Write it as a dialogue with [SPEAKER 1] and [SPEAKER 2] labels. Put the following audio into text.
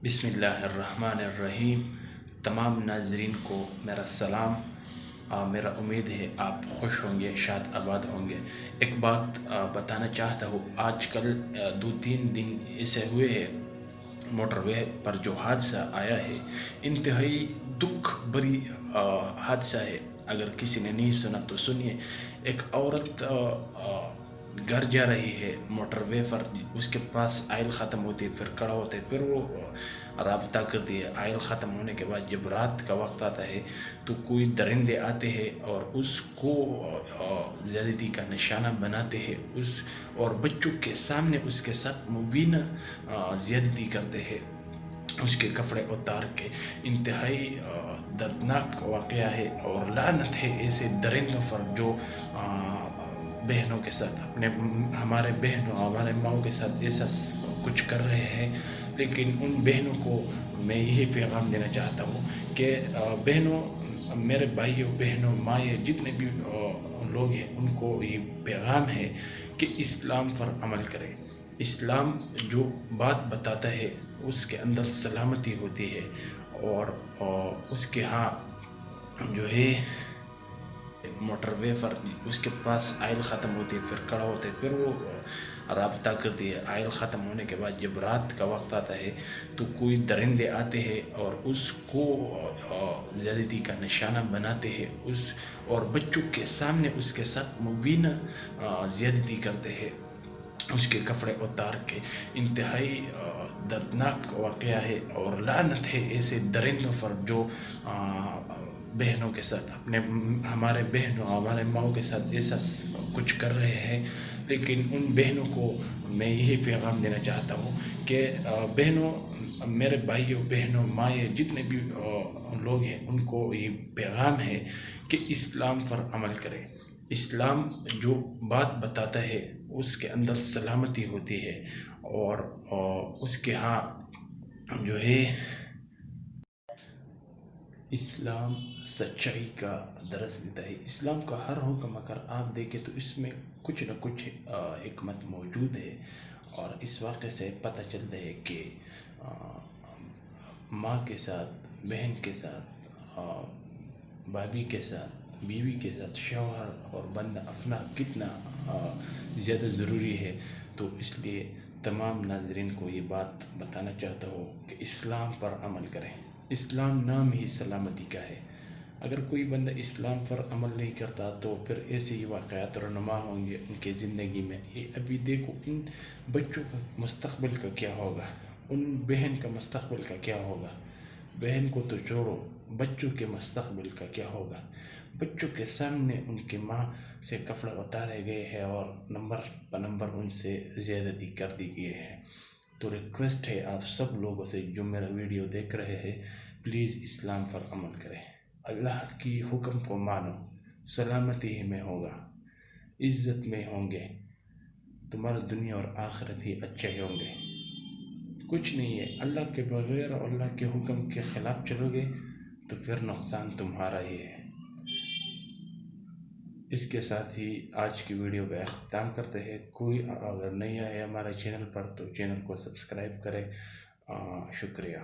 [SPEAKER 1] बिस्मिल्लाहिर्रहमानिर्रहीम। तमाम नाजरीन को मेरा सलाम। मेरा उम्मीद है आप खुश होंगे, शाद आबाद होंगे। एक बात बताना चाहता हूँ, आजकल 2-3 दिन ऐसे हुए हैं मोटरवे पर जो हादसा आया है, इंतहाई दुख भरी हादसा है। अगर किसी ने नहीं सुना तो सुनिए। एक औरत घर जा रही है मोटरवे पर, उसके पास आयल ख़त्म होती है, फिर खड़ा होता है, फिर वो राबता करती है। आयल ख़त्म होने के बाद जब रात का वक्त आता है तो कोई दरिंदे आते हैं और उसको ज़्यादती का निशाना बनाते हैं, उस और बच्चों के सामने उसके साथ मुबीना ज़्यादती करते हैं, उसके कपड़े उतार के। इंतहाई दर्दनाक वाक़या है और लानत है ऐसे दरिंदों पर जो बहनों के साथ हमारे बहनों हमारे माओं के साथ ऐसा कुछ कर रहे हैं। लेकिन उन बहनों को मैं यही पैगाम देना चाहता हूँ कि बहनों, मेरे भाइयों बहनों माएँ जितने भी लोग हैं, उनको ये पैगाम है कि इस्लाम पर अमल करें। इस्लाम जो बात बताता है उसके अंदर सलामती होती है और उसके यहाँ जो है मोटरवे पर उसके पास आयल ख़त्म होती है, फिर खड़ा होता है, फिर वो राबता करती है। आयल ख़त्म होने के बाद जब रात का वक्त आता है तो कोई दरिंदे आते हैं और उसको ज़्यादती का निशाना बनाते हैं, उस और बच्चों के सामने उसके साथ मुबीना ज़्यादती करते हैं, उसके कपड़े उतार के। इंतहाई दर्दनाक वाक़या है और लानत है ऐसे दरिंदों पर जो बहनों के साथ हमारे बहनों हमारे माओं के साथ ऐसा कुछ कर रहे हैं। लेकिन उन बहनों को मैं यही पैगाम देना चाहता हूँ कि बहनों, मेरे भाइयों बहनों माएँ जितने भी लोग हैं, उनको ये पैगाम है कि इस्लाम पर अमल करें। इस्लाम जो बात बताता है उसके अंदर सलामती होती है और उसके यहाँ जो है इस्लाम सच्चाई का दरस देता है। इस्लाम का हर हुक्म अगर आप देखें तो इसमें कुछ न कुछ हिकमत मौजूद है। और इस वाक़े से पता चलता है कि माँ के साथ, बहन के साथ, भाभी के साथ, बीवी के साथ शौहर और बंदा अपना कितना ज़्यादा ज़रूरी है। तो इसलिए तमाम नाज़रीन को ये बात बताना चाहता हूँ कि इस्लाम पर अमल करें। इस्लाम नाम ही सलामती का है। अगर कोई बंदा इस्लाम पर अमल नहीं करता तो फिर ऐसे ही वाक़यात रनुमा होंगे उनके ज़िंदगी में। ये अभी देखो, इन बच्चों का मुस्तक़बिल का क्या होगा, उन बहन का मुस्तक़बिल का क्या होगा। बहन को तो छोड़ो, बच्चों के मुस्तक़बिल का क्या होगा। बच्चों के सामने उनकी माँ से कपड़े उतारे गए हैं और नंबर उनसे ज़्यादती कर दी गई है। तो रिक्वेस्ट है आप सब लोगों से जो मेरा वीडियो देख रहे हैं, प्लीज़ इस्लाम पर अमल करें, अल्लाह की हुक्म को मानो, सलामती ही में होगा, इज़्ज़त में होंगे, तुम्हारा दुनिया और आखिरत ही अच्छे होंगे। कुछ नहीं है, अल्लाह के बग़ैर और अल्लाह के हुक्म के ख़िलाफ़ चलोगे तो फिर नुकसान तुम्हारा ही है। इसके साथ ही आज की वीडियो का अख्ताम करते हैं। कोई अगर नया है हमारे चैनल पर तो चैनल को सब्सक्राइब करें। शुक्रिया।